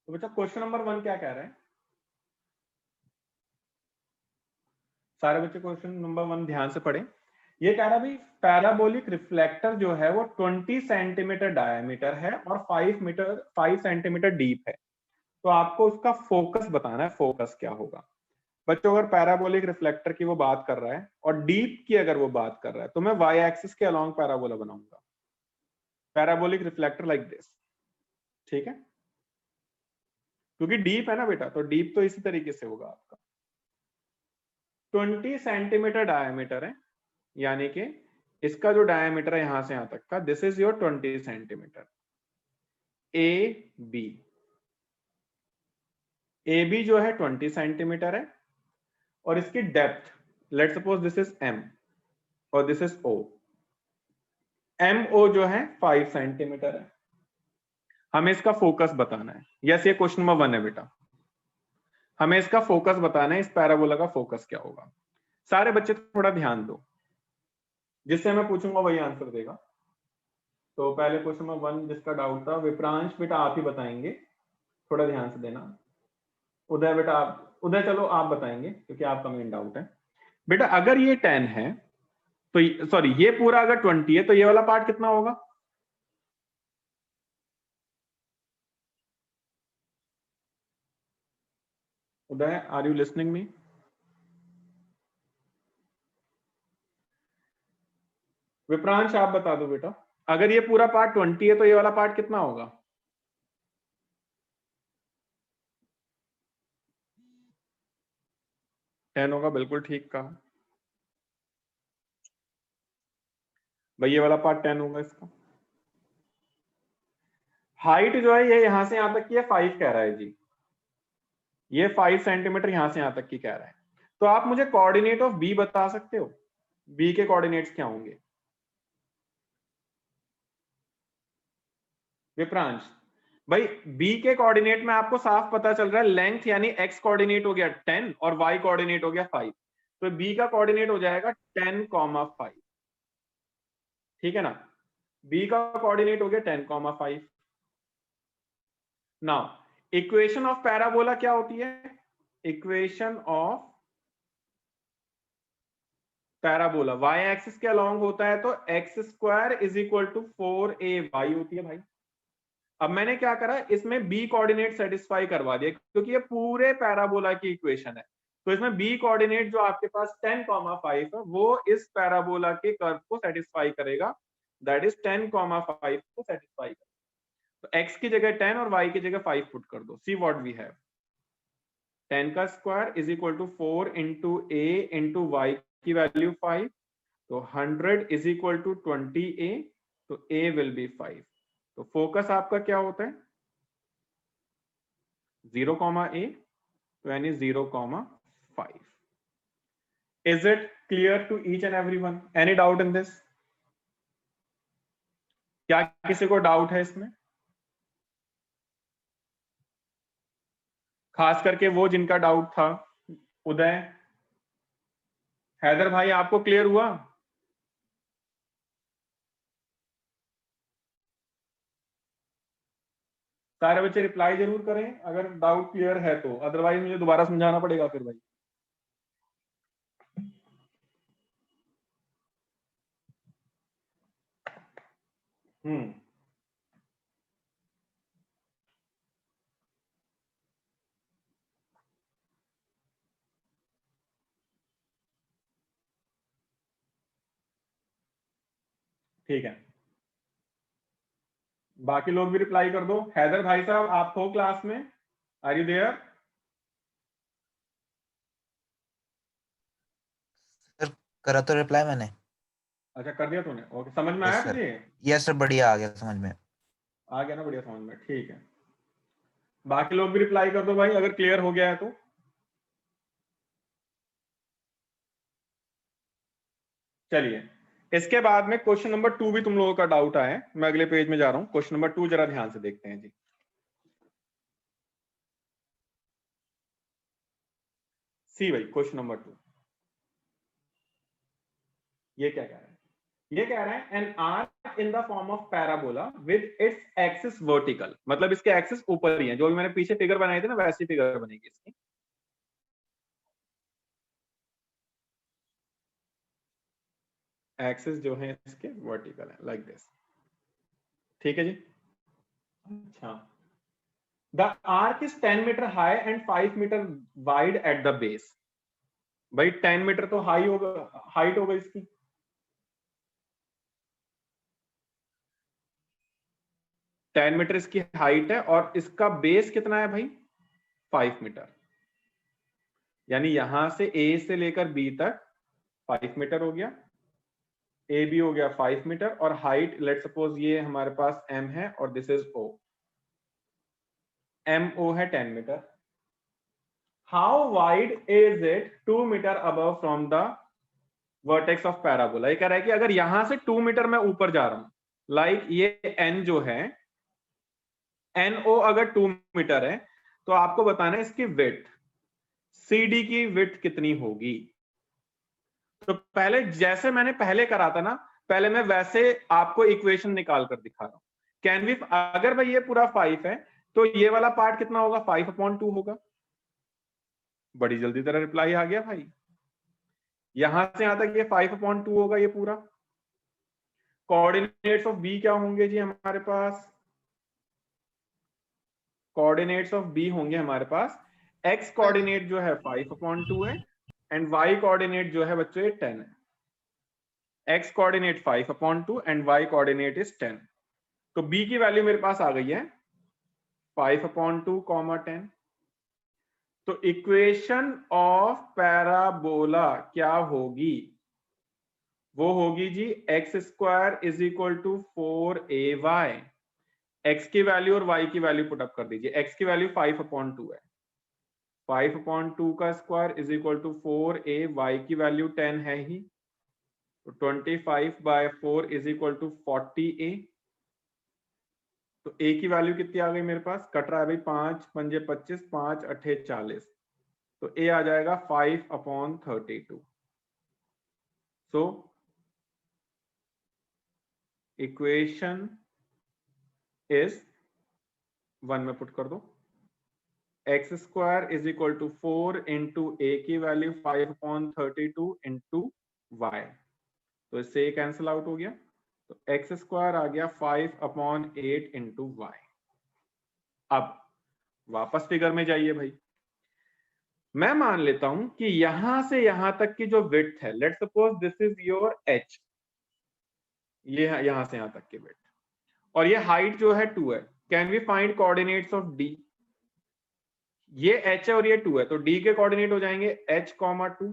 तो बच्चा question number 1 क्या कह रहा है? सारे बच्चे क्वेश्चन नंबर 1 ध्यान से पढ़े। ये कह रहा भाई पैराबोलिक रिफ्लेक्टर जो है वो 20 सेंटीमीटर डायमीटर है और 5 सेंटीमीटर डीप है। तो आपको उसका फोकस बताना है, फोकस क्या होगा। बच्चों अगर पैराबोलिक रिफ्लेक्टर की वो बात कर रहा है और डीप की अगर वो बात कर रहा है तो मैं वाई एक्सिस के अलोंग पैराबोला बनाऊंगा, पैराबोलिक रिफ्लेक्टर लाइक दिस। ठीक है, क्योंकि डीप है ना बेटा, तो डीप तो इसी तरीके से होगा आपका। 20 सेंटीमीटर डायमीटर है, यानी कि इसका जो डायमीटर है यहां से यहां तक का, this is your 20 centimetre. A B जो है 20 सेंटीमीटर है और इसकी depth let suppose this is M और this is O. M O जो है 5 सेंटीमीटर है। हमें इसका फोकस बताना है। यस, ये क्वेश्चन नंबर 1 है बेटा। हमें इसका फोकस बताना है, इस पैराबोला का फोकस क्या होगा। सारे बच्चे थोड़ा ध्यान दो, जिससे मैं पूछूंगा वही आंसर देगा। तो पहले क्वेश्चन नंबर 1 जिसका डाउट था, विप्रांश बेटा आप ही बताएंगे, थोड़ा ध्यान से देना। उदय बेटा आप, उदय चलो आप बताएंगे क्योंकि आपका मेन डाउट है। बेटा अगर ये 10 है तो सॉरी ये पूरा अगर 20 है तो ये वाला पार्ट कितना होगा? उदय आर यू लिसनिंग मी? विप्रांश आप बता दो बेटा, अगर ये पूरा पार्ट 20 है तो ये वाला पार्ट कितना होगा? 10 होगा, बिल्कुल ठीक कहा भाई, ये वाला पार्ट 10 होगा इसका। हाइट जो है ये यहां से यहां तक की है, 5 कह रहा है जी। ये 5 सेंटीमीटर यहां से यहां तक की कह रहा है। तो आप मुझे कोऑर्डिनेट ऑफ बी बता सकते हो? बी के कोऑर्डिनेट्स क्या होंगे? विप्रांश भाई, बी के कोऑर्डिनेट में आपको साफ पता चल रहा है, लेंथ यानी एक्स कोऑर्डिनेट हो गया 10 और वाई कोऑर्डिनेट हो गया 5। तो बी का कोऑर्डिनेट हो जाएगा 10,5। ठीक है ना? बी का कोऑर्डिनेट हो गया 10,5। नाउ इक्वेशन ऑफ पैराबोला क्या होती है? Equation of parabola y axis के अलोंग होता है तो x square is equal to 4ay होती है भाई। अब मैंने क्या करा, इसमें बी कोऑर्डिनेट सेटिस्फाई करवा दिया क्योंकि ये पूरे पैराबोला की इक्वेशन है। तो इसमें बी कोऑर्डिनेट जो आपके पास 10,5 है वो इस पैराबोला के कर्व को सेटिस्फाई करेगा, दैट इज 10,5 को सेटिस्फाई करेगा। तो x की जगह 10 और y की जगह 5 पुट कर दो। सी व्हाट वी हैव, 10 का square is equal to 4 into a into y की वैल्यू 5, तो 100 इज इक्वल टू 20a, तो a विल बी 5। तो फोकस आपका क्या होता है? 0,a, तो यानी 0,5। Is it clear to each and everyone? Any doubt in this? क्या किसी को डाउट है इसमें? खास करके वो जिनका डाउट था, उदय, हैदर भाई, आपको क्लियर हुआ? सारे बच्चे रिप्लाई जरूर करें अगर डाउट क्लियर है तो, अदरवाइज मुझे दोबारा समझाना पड़ेगा फिर भाई। हम्म, ठीक है, बाकी लोग भी रिप्लाई कर दो। हैदर भाई साहब आप हो क्लास में? Are you there? सर करा तो रिप्लाई मैंने। अच्छा कर दिया तूने, ओके। समझ में यस आया सर। तुझे? यस सर, बढ़िया आ गया समझ में। आ गया ना, बढ़िया समझ में, ठीक है। बाकी लोग भी रिप्लाई कर दो भाई अगर क्लियर हो गया है तो। चलिए, इसके बाद में क्वेश्चन नंबर 2 भी तुम लोगों का डाउट आया है, मैं अगले पेज में जा रहा हूं। क्वेश्चन नंबर 2 जरा ध्यान से देखते हैं जी। सी भाई क्वेश्चन नंबर 2 ये क्या कह रहा है? ये कह रहा है an arc in the form of parabola with its axis vertical, मतलब इसके एक्सिस ऊपर ही है, जो भी मैंने पीछे फिगर बनाई थी ना वैसी फिगर बनेगी इसकी। एक्सिस जो है इसके वर्टिकल है, लाइक दिस। ठीक है जी। अच्छा, the arc is 10 metre high and 5 metre wide at the base. भाई 10 मीटर तो हाई होगा, हाइट होगा इसकी। टेन मीटर इसकी हाइट है और इसका बेस कितना है भाई? 5 मीटर। यानी यहां से ए से लेकर बी तक 5 मीटर हो गया, ए बी हो गया 5 मीटर, और हाइट लेट सपोज ये हमारे पास एम है और this is O, M O है 10 metre. How wide is it 2 metre above from the vertex of parabola. ये कह रहा है कि अगर यहां से 2 मीटर मैं ऊपर जा रहा हूं, लाइक ये एन जो है, एन ओ अगर 2 मीटर है, तो आपको बताना है इसकी विड्थ, सी डी की विड्थ कितनी होगी। तो पहले जैसे मैंने पहले करा था ना, पहले मैं वैसे आपको इक्वेशन निकाल कर दिखा रहा हूं। कैन वी, अगर भाई ये पूरा 5 है तो ये वाला पार्ट कितना होगा? 5/2 होगा। बड़ी जल्दी तरह रिप्लाई आ गया भाई। यहां से यहां तक ये 5/2 होगा ये पूरा। कोऑर्डिनेट्स ऑफ बी क्या होंगे जी हमारे पास? कोऑर्डिनेट्स ऑफ बी होंगे हमारे पास, एक्स कोऑर्डिनेट जो है 5/2 है एंड वाई कोऑर्डिनेट जो है बच्चों ये 10 है। X coordinate 5/2 and y coordinate is 10। तो बी की वैल्यू मेरे पास आ गई है 5/2, 10। तो इक्वेशन ऑफ पैराबोला क्या होगी? वो होगी जी x² is equal to 4ay। x की वैल्यू और y की वैल्यू पुट अप कर दीजिए। x की वैल्यू 5/2 है, 5/2 का square is equal to 4a, y की वैल्यू 10 है ही, तो 25/4 इज इक्वल टू 40a। तो a की वैल्यू कितनी आ गई मेरे पास? कट रहा है भाई, 5×5 = 25, 5×8 = 40, तो a आ जाएगा 5/32। सो इक्वेशन इज 1 में पुट कर दो, x² is equal to 4 into A की वैल्यू 5/32 इंटू वाई, तो इससे ये कैंसिल आउट हो गया, तो x² आ गया 5/8 इंटू वाई। अब वापस फिगर में जाइए भाई। मैं मान लेता हूं कि यहां से यहां तक की जो विड्थ है, let's suppose this is your h, ये यहां से यहां तक की विड्थ, और ये हाइट जो है 2 है। Can we find coordinates of d? ये h है और ये 2 है, तो d के कोऑर्डिनेट हो जाएंगे h, 2,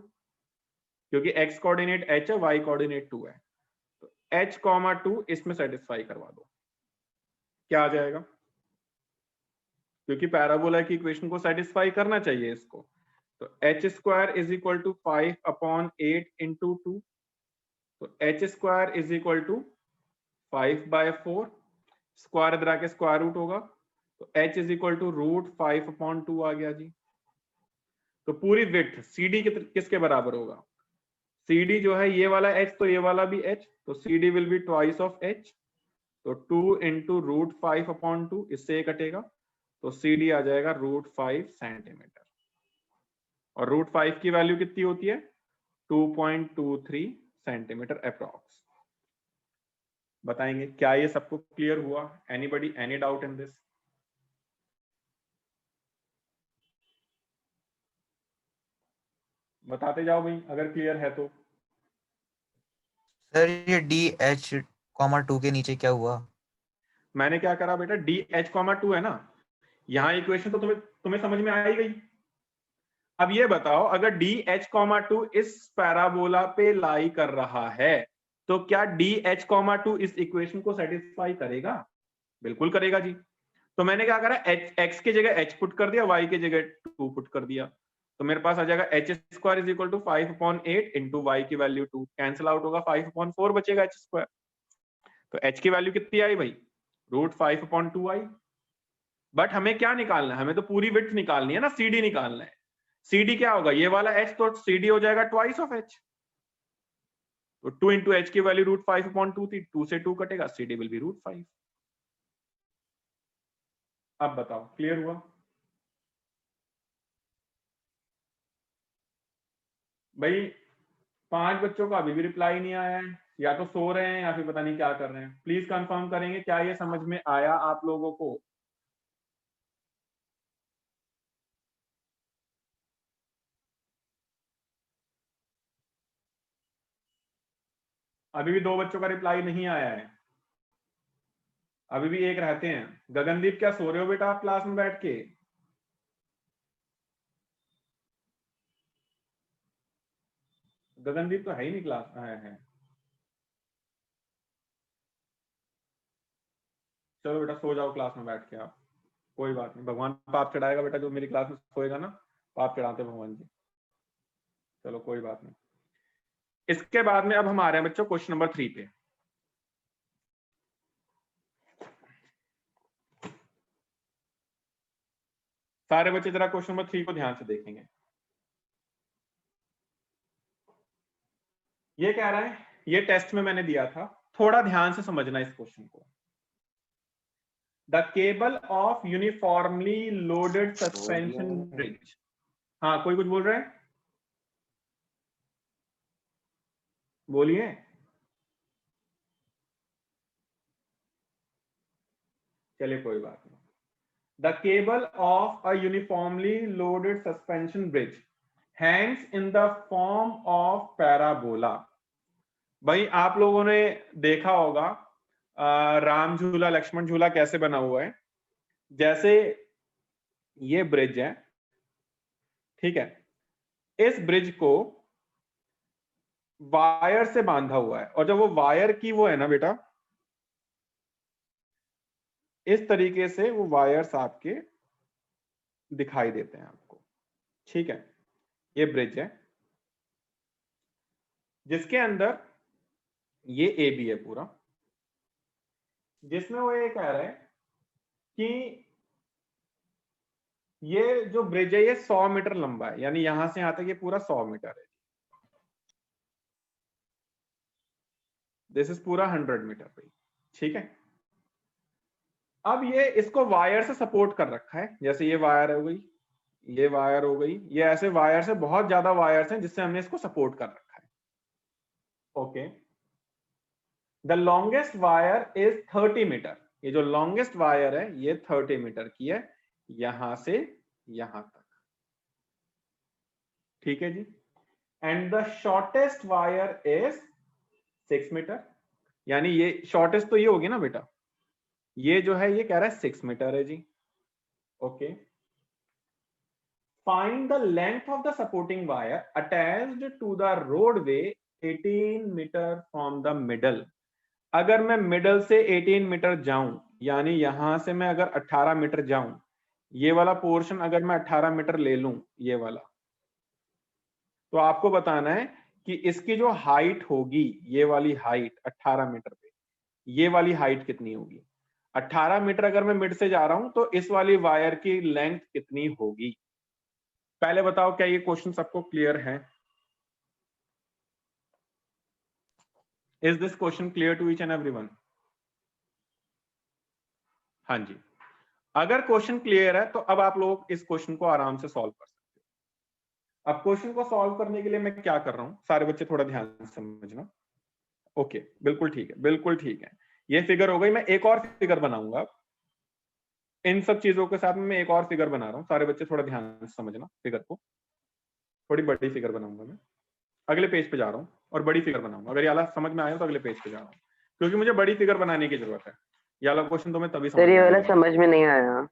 क्योंकि x कोऑर्डिनेट h है, y कोऑर्डिनेट 2 है, तो h, 2 इसमें सेटिस्फाई करवा दो। क्या आ जाएगा? क्योंकि पैराबोला की इक्वेशन को सेटिस्फाई करना चाहिए इसको, तो h² is equal to 5/8 into 2, तो h² is equal to 5/4, square इधर आके स्क्वायर रूट होगा, तो h इज इक्वल टू √5/2 आ गया जी। तो पूरी विड्थ CD किसके बराबर होगा? CD जो है ये वाला h, तो ये वाला भी h, तो CD will be twice of h, तो 2 इंटू √5/2, इससे ये कटेगा, तो CD आ जाएगा √5 सेंटीमीटर, और √5 की वैल्यू कितनी होती है? 2.23 सेंटीमीटर अप्रॉक्स। बताएंगे क्या ये सबको क्लियर हुआ? Anybody, any doubt in this? बताते जाओ भाई अगर क्लियर है तो। सर ये DH, 2 के नीचे क्या हुआ? मैंने क्या करा बेटा, DH, 2 है ना, यहाँ इक्वेशन तो तुम्हें समझ में आ ही गई। अब ये बताओ, अगर DH, 2 इस पैराबोला पे लाई कर रहा है, तो क्या DH, 2 इस इक्वेशन को सेटिस्फाई करेगा? बिल्कुल करेगा जी। तो मैंने क्या करा, x की जगह h पुट कर दिया, y की जगह 2 पुट कर दिया, तो मेरे पास आ जाएगा h² is equal to 5/8 into y की वैल्यू 2, कैंसिल आउट होगा, 5/4 बचेगा h²। तो h की वैल्यू कितनी आई भाई? √5/2 आई। बट हमें क्या निकालना है? हमें तो पूरी विड्थ निकालनी है ना, CD निकालना है। CD क्या होगा? ये वाला h, तो CD हो जाएगा ट्वाइस ऑफ h, तो 2 इंटू एच की वैल्यू √5/2 थी, 2 से 2 कटेगा, CD विल बी √5। अब बताओ क्लियर हुआ? भाई 5 बच्चों का अभी भी रिप्लाई नहीं आया है, या तो सो रहे हैं या फिर पता नहीं क्या कर रहे हैं। प्लीज कंफर्म करेंगे क्या ये समझ में आया आप लोगों को? अभी भी 2 बच्चों का रिप्लाई नहीं आया है, अभी भी एक रहते हैं। गगनदीप क्या सो रहे हो बेटा आप क्लास में बैठ के? गगनदीप तो है ही नहीं क्लास है। चलो बेटा सो जाओ क्लास में बैठ के आप, कोई बात नहीं, भगवान पाप चढ़ाएगा बेटा जो मेरी क्लास में सोएगा ना, पाप चढ़ाते भगवान जी। चलो कोई बात नहीं। इसके बाद में अब हम आ रहे हैं बच्चों क्वेश्चन नंबर 3 पे। सारे बच्चे जरा क्वेश्चन नंबर 3 को ध्यान से देखेंगे। ये कह रहा है, ये टेस्ट में मैंने दिया था, थोड़ा ध्यान से समझना इस क्वेश्चन को। The cable of uniformly loaded suspension bridge. हाँ कोई कुछ बोल रहा है, बोलिए। चलिए कोई बात नहीं। The cable of a uniformly loaded suspension bridge Hanks in the form of parabola. भाई आप लोगों ने देखा होगा राम झूला लक्ष्मण झूला कैसे बना हुआ है। जैसे ये ब्रिज है, ठीक है, इस ब्रिज को वायर से बांधा हुआ है, और जब वो वायर की वो है ना बेटा, इस तरीके से वो वायर्स आपके दिखाई देते हैं आपको, ठीक है। ये ब्रिज है जिसके अंदर ये ए बी है पूरा, जिसमें वो ये कह रहा है कि ये जो ब्रिज है ये 100 मीटर लंबा है, यानी यहां से यहां तक ये पूरा 100 मीटर है। दिस इज पूरा 100 मीटर पे, ठीक है। अब ये इसको वायर से सपोर्ट कर रखा है, जैसे ये वायर हो गई, ये वायर हो गई, ये ऐसे वायर से बहुत ज्यादा वायर्स हैं जिससे हमने इसको सपोर्ट कर रखा है। Okay, the longest wire is 30 metre. ये जो लॉन्गेस्ट वायर है ये 30 मीटर की है, यहां से यहां तक, ठीक है जी। And the shortest wire is 6 metre, यानी ये शॉर्टेस्ट तो ये होगी ना बेटा, ये जो है ये कह रहा है 6 मीटर है जी। Okay, find the length of the supporting wire attached to the roadway 18 metre from the middle। अगर मैं मिडल से 18 मीटर जाऊं, यानी यहां से मैं अगर 18 मीटर जाऊं, ये वाला पोर्शन अगर मैं 18 मीटर ले लूं, ये वाला, तो आपको बताना है कि इसकी जो हाइट होगी, ये वाली हाइट 18 मीटर पे, ये वाली हाइट कितनी होगी। 18 मीटर अगर मैं मिड से जा रहा हूं तो इस वाली वायर की लेंथ कितनी होगी। पहले बताओ क्या ये क्वेश्चन सबको क्लियर है? Is this question clear to each and everyone? हाँ जी, अगर क्वेश्चन क्लियर है तो अब आप लोग इस क्वेश्चन को आराम से सॉल्व कर सकते हो। अब क्वेश्चन को सॉल्व करने के लिए मैं क्या कर रहा हूं, सारे बच्चे थोड़ा ध्यान से समझना। ओके, बिल्कुल ठीक है, बिल्कुल ठीक है। ये फिगर हो गई, मैं एक और फिगर बनाऊंगा। इन सब चीजों के साथ में मैं एक और फिगर बना रहा हूँ, सारे बच्चे थोड़ा ध्यान से समझना फिगर को। थोड़ी बड़ी फिगर बनाऊंगा मैं, अगले पेज पे जा रहा हूँ और बड़ी फिगर बनाऊंगा। अगर ये वाला समझ में आया तो अगले पेज पे जा रहा हूँ, क्योंकि मुझे बड़ी फिगर बनाने की जरूरत है। ये वाला क्वेश्चन तो मैं तभी समझ सर ये में वाला आएगा। समझ में नहीं आया।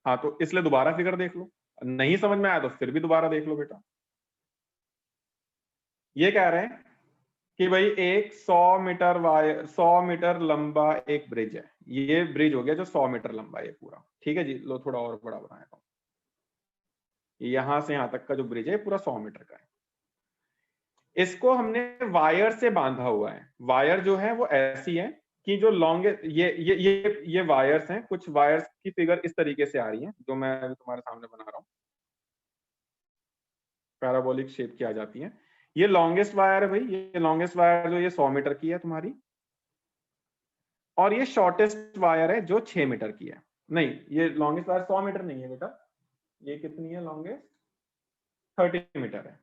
हाँ तो इसलिए दोबारा फिगर देख लो, नहीं समझ में आया तो फिर भी दोबारा देख लो बेटा। ये कह रहे हैं कि भाई एक 100 मीटर वायर, 100 मीटर लंबा एक ब्रिज है। ये ब्रिज हो गया जो 100 मीटर लंबा है पूरा, ठीक है जी। लो थोड़ा और बड़ा बनाया था, यहां से यहां तक का जो ब्रिज है पूरा 100 मीटर का है। इसको हमने वायर से बांधा हुआ है। वायर जो है वो ऐसी है कि जो लॉन्गेस्ट, ये वायर्स हैं, कुछ वायर्स की फिगर इस तरीके से आ रही है जो मैं अभी तुम्हारे सामने बना रहा हूँ, पैराबोलिक शेप की आ जाती है। ये लॉन्गेस्ट वायर है भाई, ये लॉन्गेस्ट वायर जो ये 100 मीटर की है तुम्हारी, और ये शॉर्टेस्ट वायर है जो 6 मीटर की है। नहीं, ये लॉन्गेस्ट वायर 100 मीटर नहीं है बेटा, ये कितनी है लॉन्गेस्ट, 30 मीटर है,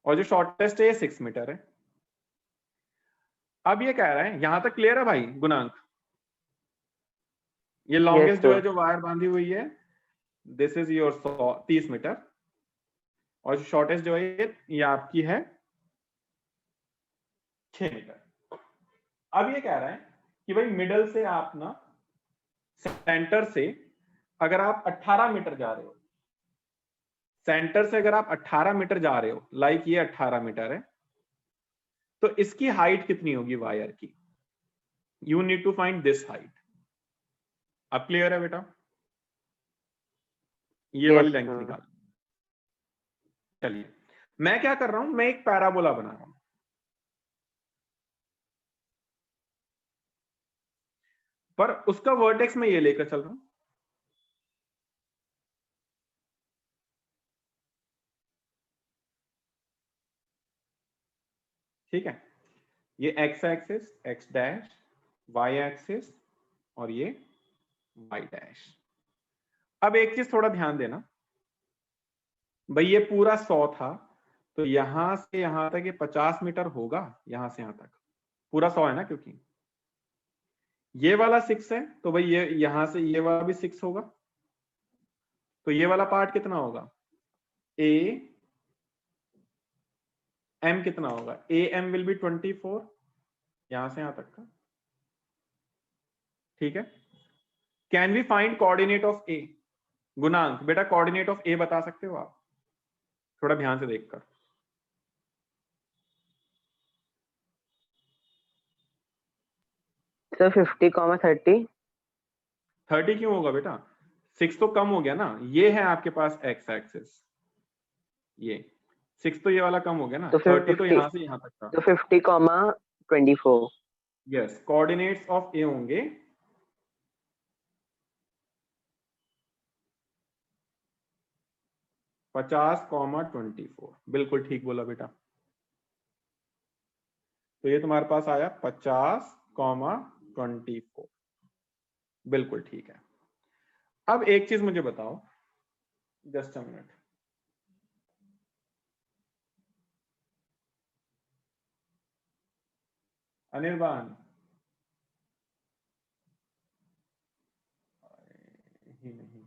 और जो शॉर्टेस्ट है ये 6 मीटर है। अब ये कह रहे हैं, यहां तक क्लियर है भाई गुणांक? ये लॉन्गेस्ट जो है, जो वायर बांधी हुई है, दिस इज योर 30 मीटर, और जो शॉर्टेस्ट जो है ये आपकी है 6 मीटर। अब ये कह रहा है कि भाई मिडल से आप ना, सेंटर से अगर आप 18 मीटर जा रहे हो, सेंटर से अगर आप 18 मीटर जा रहे हो, लाइक ये 18 मीटर है, तो इसकी हाइट कितनी होगी वायर की? You need to find this height. अब क्लियर है बेटा? ये वाली लेंथ निकाल। चलिए, मैं क्या कर रहा हूं, मैं एक पैराबोला बना रहा हूं, पर उसका वर्टेक्स मैं ये लेकर चल रहा हूं, ठीक है? ये x axis, x dash, y axis, और ये वाई डैश। अब एक चीज थोड़ा ध्यान देना भाई, ये पूरा 100 था, तो यहां से यहां तक ये 50 मीटर होगा, यहां से यहां तक पूरा 100 है ना, क्योंकि ये वाला 6 है, तो भाई ये यहां से ये वाला भी 6 होगा, तो ये वाला पार्ट कितना होगा, ए एम कितना होगा, ए एम विल बी 24, यहां से यहां तक का, ठीक है? Can we find coordinate of A? गुणांक बेटा, कोऑर्डिनेट ऑफ ए बता सकते हो आप, थोड़ा ध्यान से देखकर? सर 50, 30 क्यों होगा बेटा, 6 तो कम हो गया ना, ये है आपके पास एक्स एक्सिस, ये 6 तो ये वाला कम हो गया ना, तो 30 तो यहां से यहां तक था, तो 50, 24। यस। कोऑर्डिनेट्स ऑफ ए होंगे 50, 24। बिल्कुल ठीक बोला बेटा। तो ये तुम्हारे पास आया 50, 24, बिल्कुल ठीक है। अब एक चीज मुझे बताओ, जस्ट अ मिनट, अनिर्बान, ही नहीं,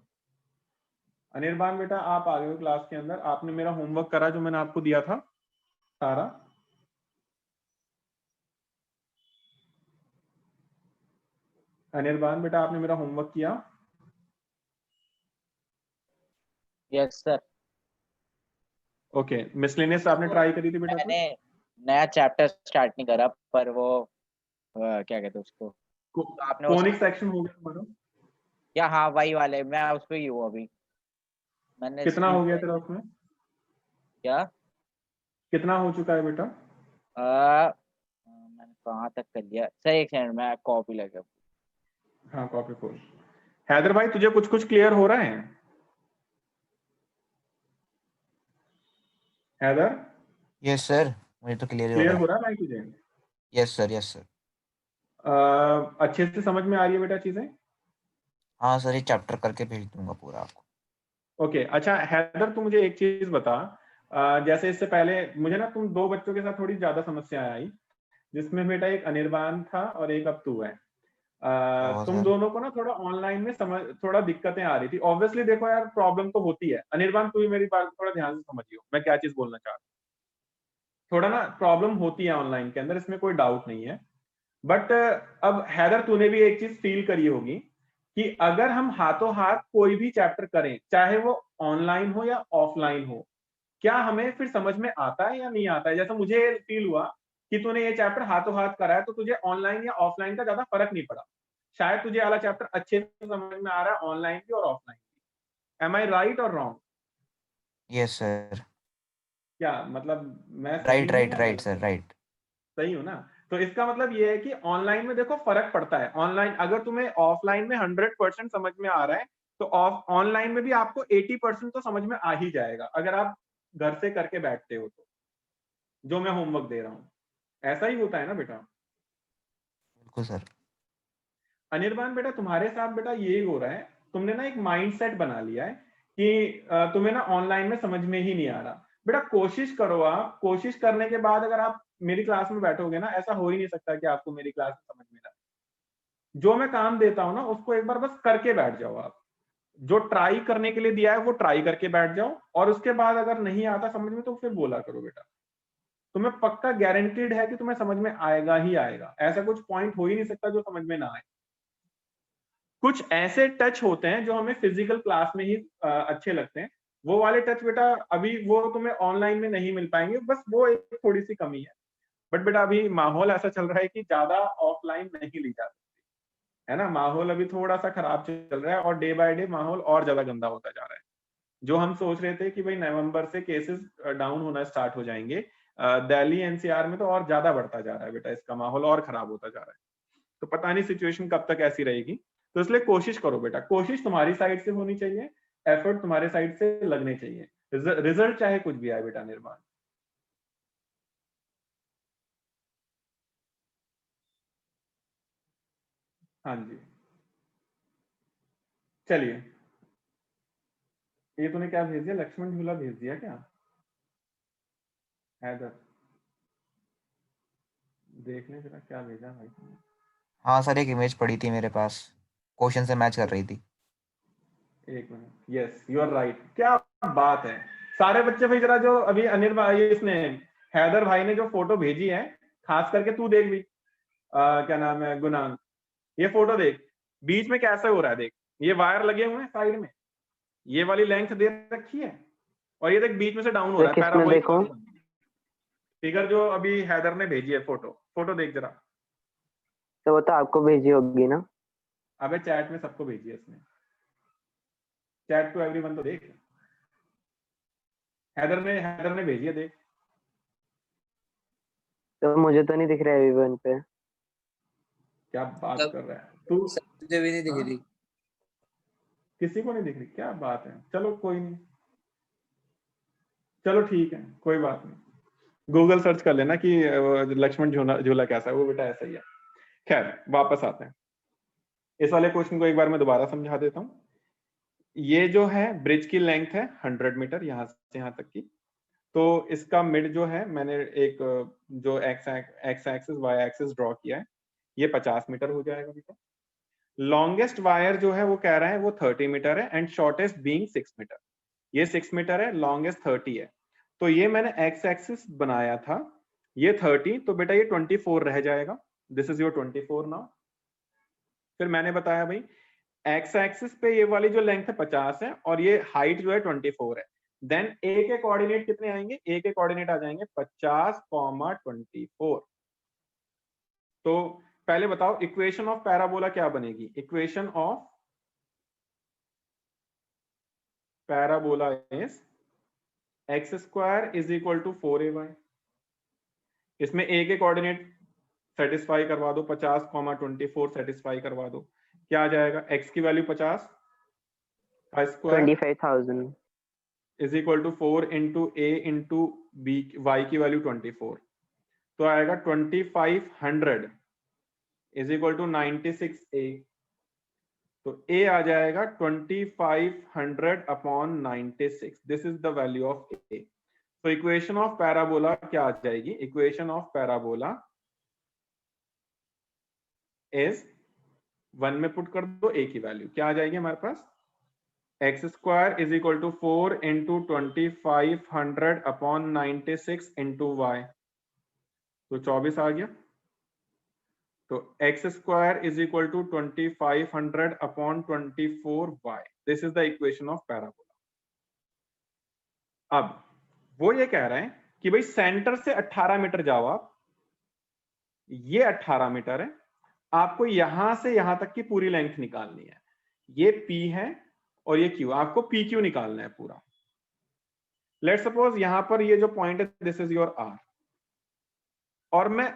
अनिर्बान बेटा आप आ गए हो क्लास के अंदर, आपने मेरा होमवर्क करा जो मैंने आपको दिया था सारा? अनिर्बान बेटा आपने मेरा होमवर्क किया? Yes sir. ओके, मिसलेनियस आपने ट्राई करी थी बेटा? मैंने नया चैप्टर स्टार्ट नहीं करा, पर वो क्या कहते हैं उसको, तो आपने कोनिक सेक्शन हो गया तुम्हारा? या हाँ वही वाले, मैं उस पे ही हूँ अभी। मैंने कितना हो गया तेरा उसमें? क्या कितना हो चुका है बेटा? मैंने कहाँ तक कर लिया सर, एक सेकंड मैं कॉपी लगा। हाँ कॉपी खोल। हैदर भाई तुझे कुछ कुछ क्लियर हो रहा है? हैदर? यस सर, मुझे तो क्लियर क्लियर हो हो रहा रहा है भाई तुझे? है। Yes sir, yes sir. अच्छे से समझ में आ रही है बेटा चीजें? हाँ सर, ये चैप्टर करके भेज दूंगा पूरा आपको। ओके अच्छा हैदर, तू मुझे एक चीज बता, जैसे इससे पहले मुझे ना तुम दो बच्चों के साथ थोड़ी ज्यादा समस्या आई, जिसमें बेटा एक अनिर्बान था और एक अब तू है। तुम सर? दोनों को ना थोड़ा ऑनलाइन में थोड़ा दिक्कतें आ रही थी। ऑब्वियसली देखो यार, प्रॉब्लम तो होती है। अनिर्बान तू भी मेरी बात थोड़ा ध्यान से समझियो मैं क्या चीज बोलना चाह रहा हूँ। थोड़ा ना प्रॉब्लम होती है ऑनलाइन के अंदर, इसमें कोई डाउट नहीं है। बट अब हैदर तूने भी एक चीज फील करी होगी कि अगर हम हाथों हाथ कोई भी चैप्टर करें, चाहे वो ऑनलाइन हो या ऑफलाइन हो, क्या हमें फिर समझ में आता है या नहीं आता है? जैसा मुझे फील हुआ कि तूने ये चैप्टर हाथों हाथ करा है, तो तुझे ऑनलाइन या ऑफलाइन का ज्यादा फर्क नहीं पड़ा। शायद तुझे वाला चैप्टर अच्छे से समझ में आ रहा है ऑनलाइन भी और ऑफलाइन भी। एम आई राइट और रॉन्ग? Yes sir. क्या मतलब मैं सही राइट हूँ राइट या राइट गलत? Sir, right. सही हूँ ना? तो इसका मतलब ये है कि ऑनलाइन में देखो फर्क पड़ता है। ऑनलाइन अगर तुम्हें ऑफलाइन में 100% समझ में आ रहा है, तो ऑनलाइन में भी आपको 80% तो समझ में आ ही जाएगा। अगर आप घर से करके बैठते हो तो, जो मैं होमवर्क दे रहा हूँ, ऐसा ही होता है ना बेटा। बिल्कुल सर। अनिर्बान बेटा तुम्हारे साथ बेटा यही हो रहा है, तुमने ना एक माइंडसेट बना लिया है कि तुम्हें ना ऑनलाइन में समझ में ही नहीं आ रहा। बेटा कोशिश करो, आप कोशिश करने के बाद अगर आप मेरी क्लास में बैठोगे ना, ऐसा हो ही नहीं सकता कि आपको मेरी क्लास में समझ में ना, जो मैं काम देता हूं ना उसको एक बार बस करके बैठ जाओ। आप जो ट्राई करने के लिए दिया है वो ट्राई करके बैठ जाओ, और उसके बाद अगर नहीं आता समझ में तो फिर बोला करो बेटा। तुम्हें पक्का गारंटीड है कि तुम्हें समझ में आएगा ही आएगा, ऐसा कुछ पॉइंट हो ही नहीं सकता जो समझ में ना आए। कुछ ऐसे टच होते हैं जो हमें फिजिकल क्लास में ही अच्छे लगते हैं, वो वाले टच बेटा अभी वो तुम्हें ऑनलाइन में नहीं मिल पाएंगे, बस वो एक थोड़ी सी कमी है। बट बेटा अभी माहौल ऐसा चल रहा है कि ज्यादा ऑफलाइन नहीं ली जा सकती है ना, माहौल अभी थोड़ा सा खराब चल रहा है, और डे बाय डे माहौल और ज्यादा गंदा होता जा रहा है। जो हम सोच रहे थे कि भाई नवंबर से केसेस डाउन होना स्टार्ट हो जाएंगे, दिल्ली एनसीआर में तो और ज्यादा बढ़ता जा रहा है बेटा, इसका माहौल और खराब होता जा रहा है। तो पता नहीं सिचुएशन कब तक ऐसी रहेगी, तो इसलिए कोशिश करो बेटा, कोशिश तुम्हारी साइड से होनी चाहिए, एफर्ट तुम्हारे साइड से लगने चाहिए, रिजल्ट चाहे कुछ भी आए बेटा। निर्माण हाँ जी, चलिए ये तूने क्या भेज दिया, लक्ष्मण झूला भेज दिया क्या हैदर? देख ले जरा क्या भेजा भाई तुमने। हाँ सर, एक इमेज पड़ी थी मेरे पास, क्वेश्चन से मैच कर रही थी। एक minute, yes you are right, क्या बात है। सारे बच्चे भाई जरा जो अभी अनिर्बान इसने हैदर भाई ने जो फोटो भेजी है, खास करके तू देख भी, क्या नाम है गुनान, ये फोटो देख, बीच में कैसे हो रहा है, देख ये वायर लगे हुए हैं साइड में, ये वाली लेंथ दे रखी है, और ये देख बीच में से डाउन हो रहा है किसमें देखो? फिगर जो अभी हैदर ने भेजी है, फोटो फोटो देख जरा। तो वो तो आपको भेजी होगी ना? अबे चैट में सबको भेजी है इसने, चैट टू एवरीवन तो देख, हैदर ने भेजी है देख। तो मुझे तो नहीं दिख रहा है एवन पे। क्या बात कर रहा है तू? मुझे भी नहीं दिख रही। किसी को नहीं दिख रही, क्या बात है। चलो कोई नहीं, चलो ठीक है, कोई बात नहीं, गूगल सर्च कर लेना कि लक्ष्मण झूला कैसा है, वो बेटा ऐसा ही है। खैर वापस आते हैं, इस वाले क्वेश्चन को एक बार मैं दोबारा समझा देता हूँ। ये जो है ब्रिज की लेंथ है 100 मीटर, यहाँ से यहाँ तक की, तो इसका मिड जो है मैंने एक जो x axis y axis draw किया है, ये 50 मीटर हो जाएगा बेटा। लॉन्गेस्ट वायर जो है वो कह रहा है वो 30 मीटर है, एंड शॉर्टेस्ट बीइंग 6 मीटर। ये 6 मीटर है, लॉन्गेस्ट 30 है, तो ये मैंने एक्स एक्सिस बनाया था, ये 30, तो बेटा ये 24 रह जाएगा, दिस इज योर 24 नाउ। फिर मैंने बताया भाई एक्स एक्सिस पे ये वाली जो लेंथ है 50 है, और ये हाइट जो है 24 है, देन ए के कोऑर्डिनेट कितने आएंगे, ए के कोऑर्डिनेट आ जाएंगे 50, 24। तो पहले बताओ इक्वेशन ऑफ पैराबोला क्या बनेगी, equation of parabola is x square is equal to 4ay। इसमें ए के कोऑर्डिनेट सेटिस्फाई करवा दो, 50, 24 सेटिस्फाई करवा दो, क्या आ जाएगा, एक्स की वैल्यू 50 का square 25,000 is equal to 4 into a into b, y की वैल्यू 24, तो आएगा 2500 इज इक्वल टू 96a, तो a आ जाएगा 2500 upon 96, this is the value of a। तो इक्वेशन ऑफ पैराबोला क्या आ जाएगी, इक्वेशन ऑफ पैराबोला इज 1 में पुट कर दो a की वैल्यू, क्या आ जाएगी हमारे पास, X square is equal to 4 into 2500 upon 96 into Y, तो 24 आ गया। तो x square is equal to 2500 upon 24y, this is the equation of parabola. अब वो ये कह रहे हैं कि भाई सेंटर से 18 मीटर जाओ आप, ये 18 मीटर है, आपको यहां से यहां तक की पूरी लेंथ निकालनी है, ये P है और ये Q, आपको PQ निकालना है पूरा। लेट सपोज यहां पर ये जो पॉइंट है दिस इज योर R, और मैं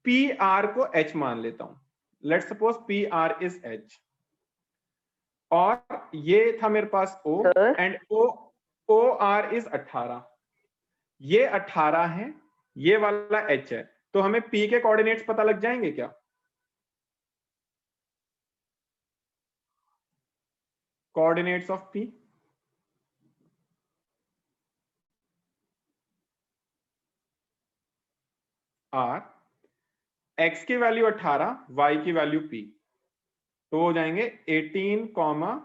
PR को H मान लेता हूं, let suppose PR is H, और ये था मेरे पास O, एंड OR इज 18, ये 18 है, ये वाला h है, तो हमें p के कोऑर्डिनेट्स पता लग जाएंगे क्या? Coordinates of p are x की वैल्यू 18, y की वैल्यू p, तो हो जाएंगे 18,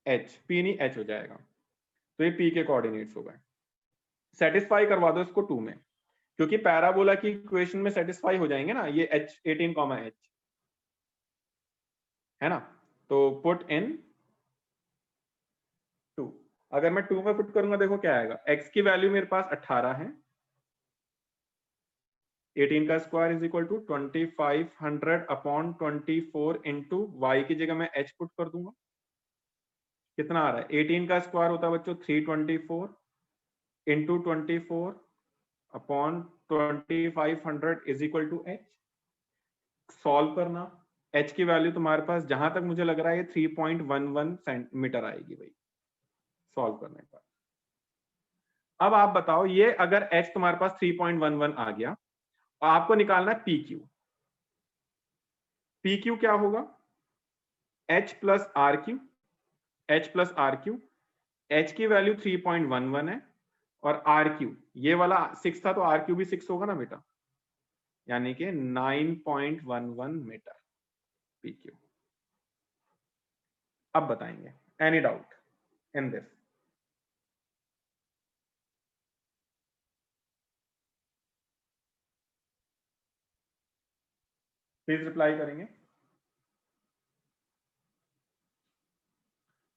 h, p नहीं h हो जाएगा, तो ये p के कोऑर्डिनेट्स हो गए। सेटिस्फाई करवा दो इसको 2 में, क्योंकि पैराबोला की इक्वेशन में सेटिस्फाई हो जाएंगे ना ये h, 18, h है ना। तो पुट इन 2, अगर मैं 2 में पुट करूंगा देखो क्या आएगा, x की वैल्यू मेरे पास 18 है, 18 का square is equal to 2500 upon 24 into y की जगह मैं h पुट कर दूंगा, कितना आ रहा है, 18 का स्क्वायर होता है बच्चों 324 into 24 upon 2500 is equal to h। Solve करना, h की वैल्यू तुम्हारे पास जहां तक मुझे लग रहा है 3.11 सेंटीमीटर आएगी भाई सॉल्व करने पर। अब आप बताओ ये अगर h तुम्हारे पास 3.11 आ गया और आपको निकालना है PQ, PQ क्या होगा, h plus R Q, h plus R Q, h की वैल्यू 3.11 है और आर क्यू ये वाला 6 था तो आर क्यू भी 6 होगा ना बेटा, यानी कि 9.11 मीटर PQ। अब बताएंगे, any doubt in this? Please reply करेंगे।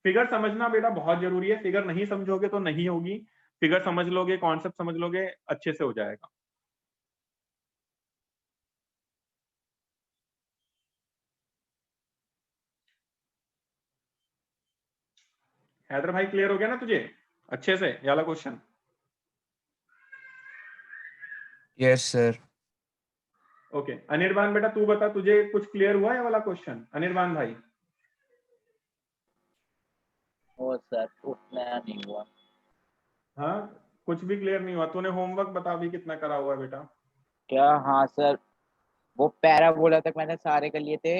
फिगर समझना बेटा बहुत जरूरी है, फिगर नहीं समझोगे तो नहीं होगी, फिगर समझ लोगे, कॉन्सेप्ट समझ लोगे, अच्छे से हो जाएगा। हैदर भाई क्लियर हो गया ना तुझे अच्छे से ये वाला question? Yes sir. Okay Anirban बेटा तू बता, तुझे कुछ क्लियर हुआ ये वाला क्वेश्चन? अनिर्बान भाई। ओ सर उतना नहीं हुआ। हाँ कुछ भी क्लियर नहीं हुआ? तूने होमवर्क बता भी कितना करा हुआ है बेटा? क्या? हाँ सर, वो पैराबोला तक मैंने सारे कर लिए थे,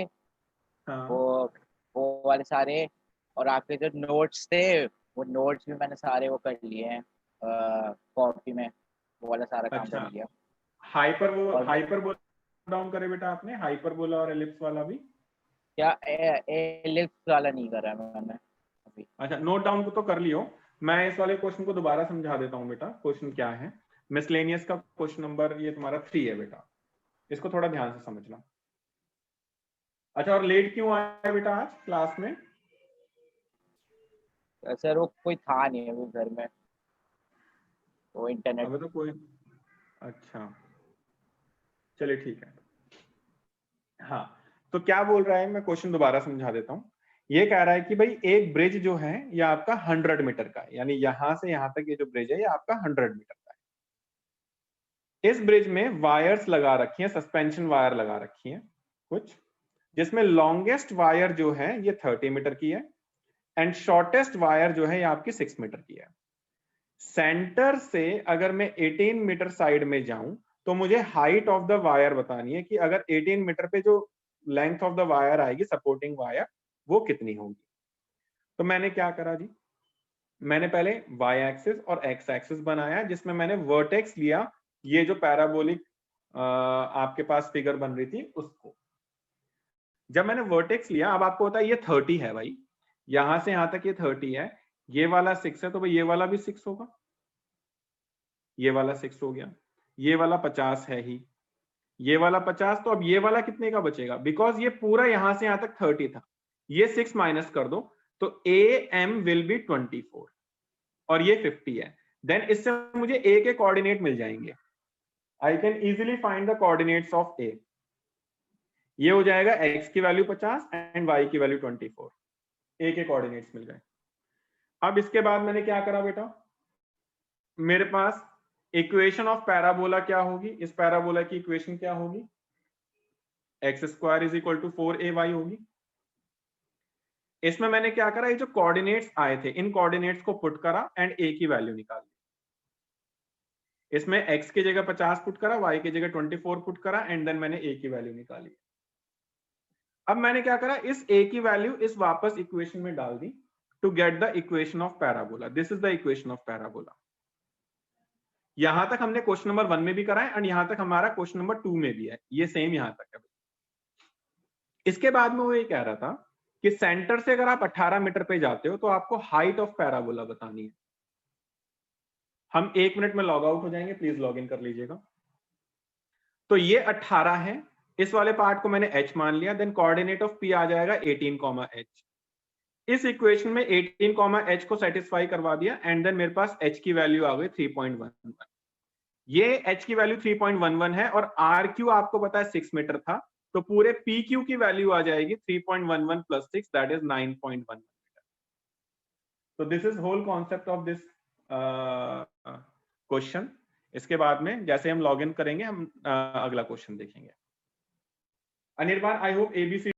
हाँ वो वाले सारे, और आपके जो नोट्स थे वो नोट्स भी मैंने सारे वो कर लिए हैं कॉपी में, वो वाला सारा काम कर अच्छा, लिया। और हाइपर डाउन करे बेटा आपने, हाइपर बोला और एलिप्स वाला भी? क्या एलिप्स वाला नहीं करा मैंने अभी। अच्छा नोट डाउन को तो कर लियो, मैं इस वाले क्वेश्चन को दोबारा समझा देता हूँ बेटा। क्वेश्चन क्या है, मिसलेनियस का क्वेश्चन नंबर ये तुम्हारा 3 है बेटा, इसको थोड़ा ध्यान से समझना। अच्छा और लेट क्यों आया बेटा आज क्लास में? सर वो कोई था नहीं अभी घर में, वो इंटरनेट। अबे तो कोई, अच्छा चलिए ठीक है। हाँ तो क्या बोल रहा है, मैं क्वेश्चन दोबारा समझा देता हूँ। ये कह रहा है कि भाई एक ब्रिज जो है ये आपका 100 मीटर का है, यानी यहां से यहां तक ये जो ब्रिज है ये आपका 100 मीटर का है। इस ब्रिज में वायर्स लगा रखी हैं, सस्पेंशन वायर लगा रखी हैं कुछ, जिसमें लॉन्गेस्ट वायर जो है ये 30 मीटर की है एंड शॉर्टेस्ट वायर जो है ये आपकी 6 मीटर की है। सेंटर से अगर मैं 18 मीटर साइड में जाऊं तो मुझे हाइट ऑफ द वायर बतानी है कि अगर 18 मीटर पे जो लेंथ ऑफ द वायर आएगी सपोर्टिंग वायर वो कितनी होगी। तो मैंने क्या करा जी, मैंने पहले y एक्सिस और x एक्सिस बनाया जिसमें मैंने वर्टेक्स लिया, ये जो पैराबोलिक आपके पास फिगर बन रही थी उसको। जब मैंने वर्टेक्स लिया, अब आपको पता है ये 30 है भाई, यहां से यहां तक ये 30 है, ये वाला 6 है तो भाई ये वाला भी 6 होगा, ये वाला 6 हो गया, ये वाला 50 है ही, ये वाला 50, तो अब ये वाला कितने का बचेगा, बिकॉज ये पूरा यहां से यहां तक 30 था, ये 6 माइनस कर दो तो AM विल बी 24 और ये 50 है। देन इससे मुझे A के कोऑर्डिनेट मिल जाएंगे, I can easily find the coordinates of A। ये हो जाएगा x की वैल्यू 50 एंड y की वैल्यू 24, A के कोऑर्डिनेट्स मिल गए। अब इसके बाद मैंने क्या करा बेटा, मेरे पास इक्वेशन ऑफ पैराबोला क्या होगी, इस पैराबोला की इक्वेशन क्या होगी, x square is equal to 4ay होगी। इसमें मैंने क्या करा, ये जो कोऑर्डिनेट्स आए थे इन कोऑर्डिनेट्स को पुट करा एंड a की वैल्यू निकाल ली। इसमें x की जगह 50 पुट करा, y की जगह 24 पुट करा एंड देन मैंने a की वैल्यू निकाली। अब मैंने क्या करा, इस a की वैल्यू इस वापस इक्वेशन में डाल दी to get the equation of parabola. This is the equation of parabola. यहां तक हमने क्वेश्चन नंबर 1 में भी करा है और यहां तक हमारा क्वेश्चन नंबर 2 में भी है, ये सेम यहां तक है। इसके बाद में वो ये कह रहा था कि सेंटर से अगर आप 18 मीटर पे जाते हो तो आपको हाइट ऑफ पैराबोला बतानी है। हम 1 मिनट में लॉग आउट हो जाएंगे, प्लीज लॉग इन कर लीजिएगा। तो ये 18 है, इस वाले पार्ट को मैंने h मान लिया, देन कोऑर्डिनेट ऑफ p आ जाएगा 18, h। इस इक्वेशन में 18, h को सेटिस्फाई करवा दिया एंड देन मेरे पास h की वैल्यू आ गई 3.11। ये h की वैल्यू 3.11 है और rq आपको पता है 6 मीटर था, तो पूरे pq की वैल्यू आ जाएगी 3.11 प्लस 6 दैट इज 9.1 मीटर। तो this is whole concept of this question. इसके बाद में जैसे हम लॉग इन करेंगे हम अगला क्वेश्चन देखेंगे। Anirban, I hope ABC